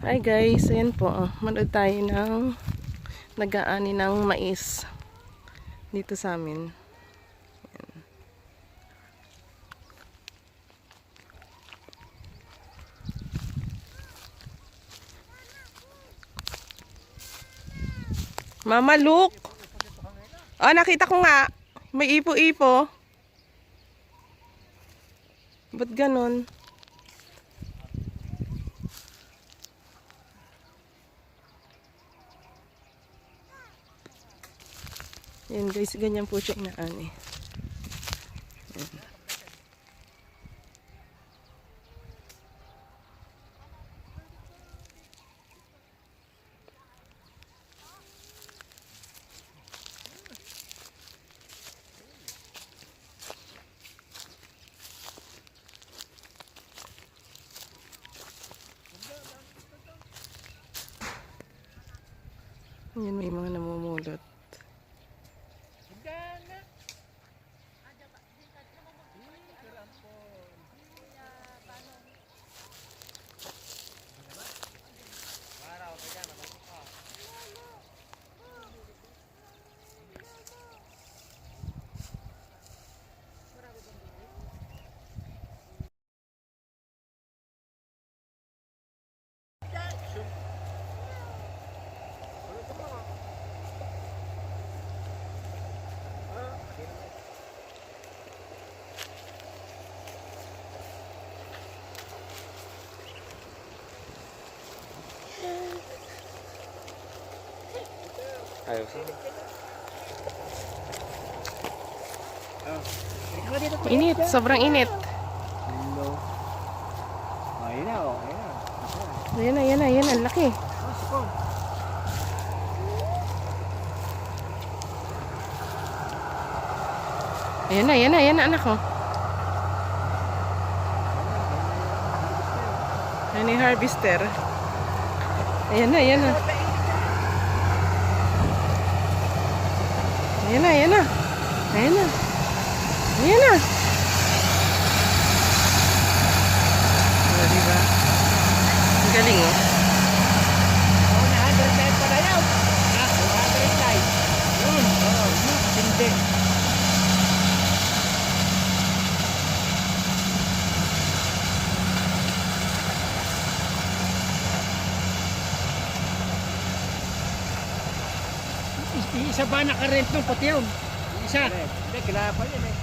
Hi guys, ayan po. Manood tayo ng nag-aani ng mais dito sa amin. Ayan. Mama, look! Ah, nakita ko nga. May ipo-ipo. Ba't ganon? Yan guys, ganyan po siya inaani. Yan, may mga namumulot. Ayaw sih. Init, sobrang init. Hello. Ayun na, oh. Ayan na, ayan na, ayan na, ang laki. Ayan na, ayan na, ayan na, anak ko. Ayan yung harvester. Ayan na, ayan na. Ayan na, ayan na. Ayan na. Ayan na. O, diba? Ang galing, oh. 100 live pala yun. 100 live. Yun. Oo. Hindi. Isa ba nakarent nung pati yun? Isa? Hindi, kilala pa yun eh.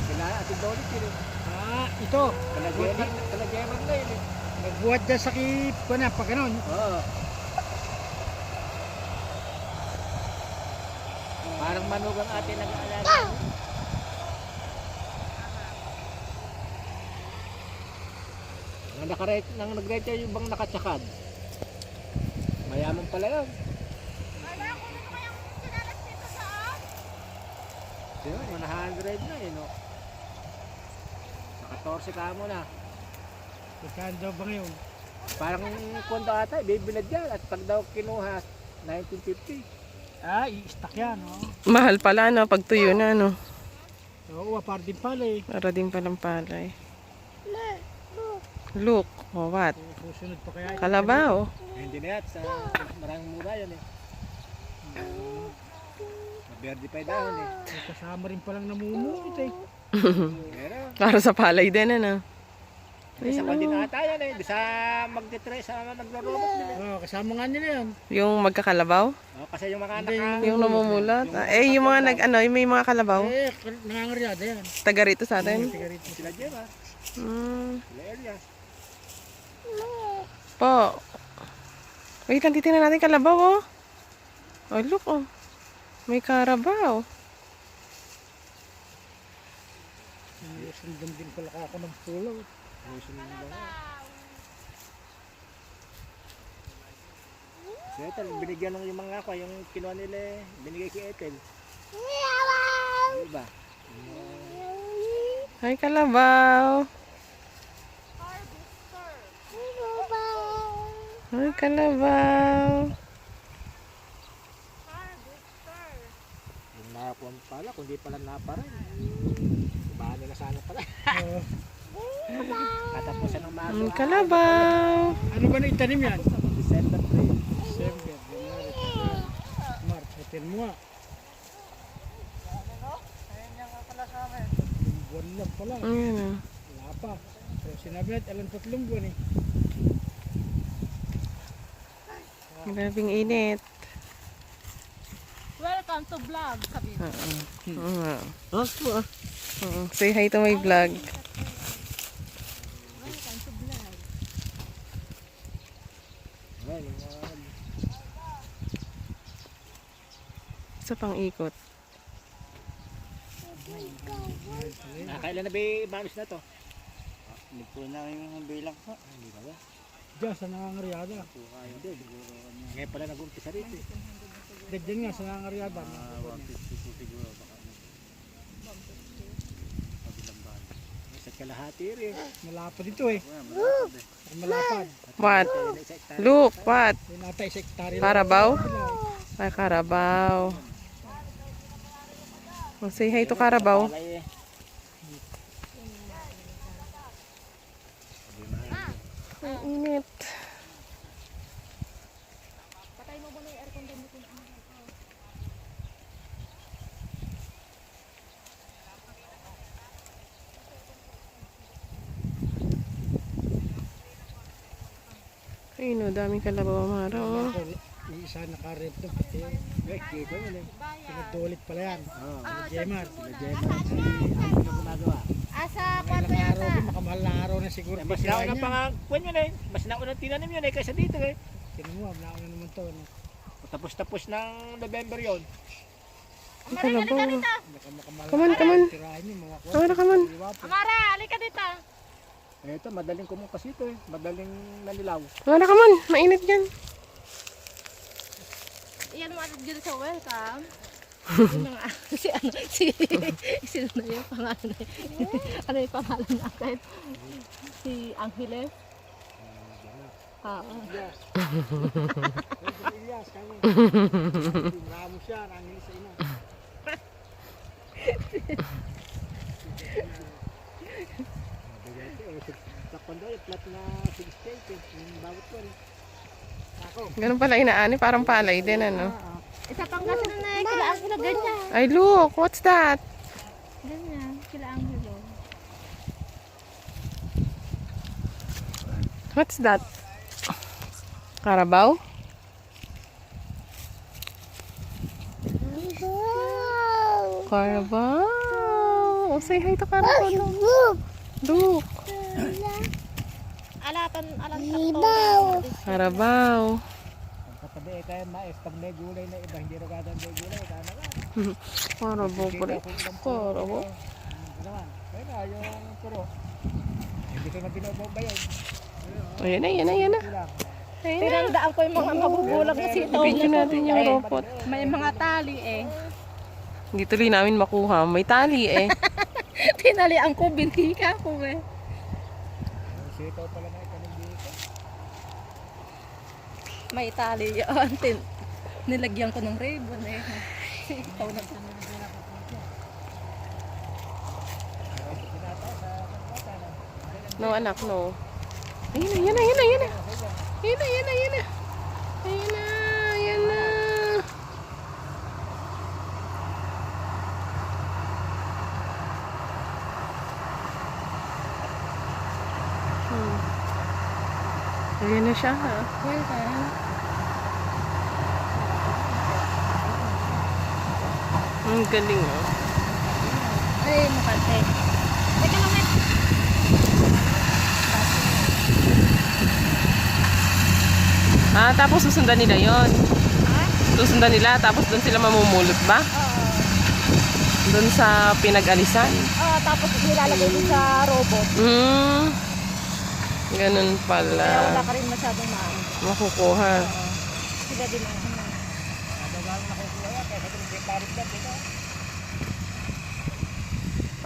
Kilala, ating dolit yun eh. Ito. Kalagyaman na yun eh. Nagbuhat dyan sa kip ko na, pag ganon. Oo. Parang manugang ate nag-aalaga. Nang nag-rate yung bang nakatsakad. Mayaman pala yun. Yun, 100 na eh, no? Sa 14 ka mo na. Pagkaan daw ba ngayon? Parang kondo ata, bibilad yan. At pag daw kinuha, 1950. I-stack yan, oh. Mahal pala, no? Pag tuyo na, no? Oo, para din pala eh. Para din palang palay. Look. Oh, what? Susunod pa kaya. Kalabaw. Hindi na yan, sa maraming mura yan eh. Maberde pa yung dahon eh. Kasama rin palang namumukit eh. Pero, Para sa palay din, ano? sa pandin ata yan eh. Di sa magtitre, sa naglorobot din eh. Oo, kasama nga nila yan. Yung magkakalabaw? Oh, kasi yung mga Hindi, naka... Yung namumulot? Yung mga nag-ano, yung may mga kalabaw? Nangangaryada yan. Taga rito sa atin? Tiga rito. Sila Jema, sila Elias. Po. Wait lang, titingnan natin kalabaw, oh. Oh, look, oh. May karabaw. Sundan din pala ako ng pulo. Si Ethel, binigyan ng yung mga ako, yung kinuha nila eh, binigay kay Ethel. Diba? Ay, kalabaw. Ay, kalabaw. Yung nakakuha pala, kung di pala naparin. Bahan nila sana pala. Katapusan ng mga Ang kalabaw. Ano ba na itanim yan? Tin mo nga. Buwan lang pala. Ayan ah. Wala pa. Pero sinabi natin, alam 3 buwan eh. Grabing init. Welcome to vlog, sabi mo. Say hi to my vlog. Welcome to vlog. Ayan, yung Sa pang ikot. kailan na ba yung banos na to? Hindi po na yung bilang po. Hindi ba ba? Diyan sa nangangaryada. Hindi, siguro. Ngayon pala nag-umpisa rito eh. Diyan nga sa nangangaryada. Siguro baka kabilang bahay. Sa kalahati rin. Malapad ito eh. Malapad. What? Look, what? Yung ata isa hektare lang. Carabao? Ay, Carabao. Oh, say hi to Carabao. Palay eh. Ang init. Patay mo muna yung aircon doon dito. Ayun o, daming kalabaw amara. Oh. Yung isa naka-red doon pati yun. Dito mo na. Pinadulit pala yan. Oo. Jemar. Ano na gumagawa? Asa, Ilang araw din, makamahal na araw na siguro. Mas nauna pa nga kwan yun eh. Mas nauna tinanim yun eh kaysa dito eh. Tinan mo, nauna naman to. No? Tapos ng November yon. Ang kalabaw. Baka makamahal Come on, come on. tirahan yun, mga kwan. Amara, come on. Amara, halika dito. Ito, madaling kumukas ito eh. Madaling nanilaw. Amara, come on. Mainit yan. Iyan mo agad dito sa welcome. Yung mga, sino na yung pangalan na ano yung pangalan natin? Si Angeles? Oo. Elias, kami. Ramos siya, nangin sa ina. Takpan daw, flat na 68 eh. Yung bawat ko eh. Ganun pala inaani. Parang palay din, ano? Isa pang kasi na kilaang kilo ganyan. Ay, look. What's that? Ganyan, kilaang kilo. What's that? Carabao? Carabao. Oh, say hi to Carabao. Look. Alam Carabao. Ang katabi eh kaya mais. Pag may gulay na iba, hindi rin gagawin may gulay. Kaya na nga. Carabao pa rin. Carabao. Ano naman? Kaya nga, yung puro. Hindi ko na binobomba yun. Ayan na, ayan na, ayan na. Lang. Ayan na. Tinandaan ko yung mga mabubulag na sitaw. Video natin yung robot. May mga tali eh. Hindi tuloy namin makuha. May tali eh. Tinalian ko, bintika ko eh. Yung sitaw pala na ikalim dito. May tali yun. Nilagyan ko ng ribbon eh. Sitaw na ito. No, anak, no. Ayan na, ayan na, ayan na, ayan na. Ayan na, ayan na, ayan na. Ayan na, ayan na. Ayan na siya, ha. Welcome. Ang galing, oh. Ay, makante. Teka lang eh. Ah, tapos susundan nila yon. Ha? Susundan nila, tapos doon sila mamumulot ba? Oo. Doon sa pinag-alisan. Oo, tapos nilalagay mo sa robot. Ganun Kaya wala pala. ka rin masyadong maano. Makukuha. Sila din ang ano.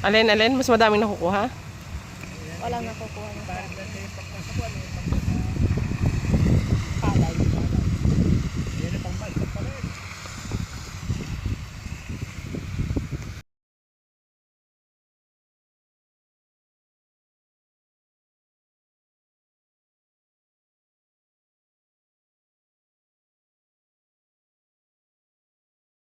Alin, alin? Mas madaming nakukuha? Walang nakukuha ng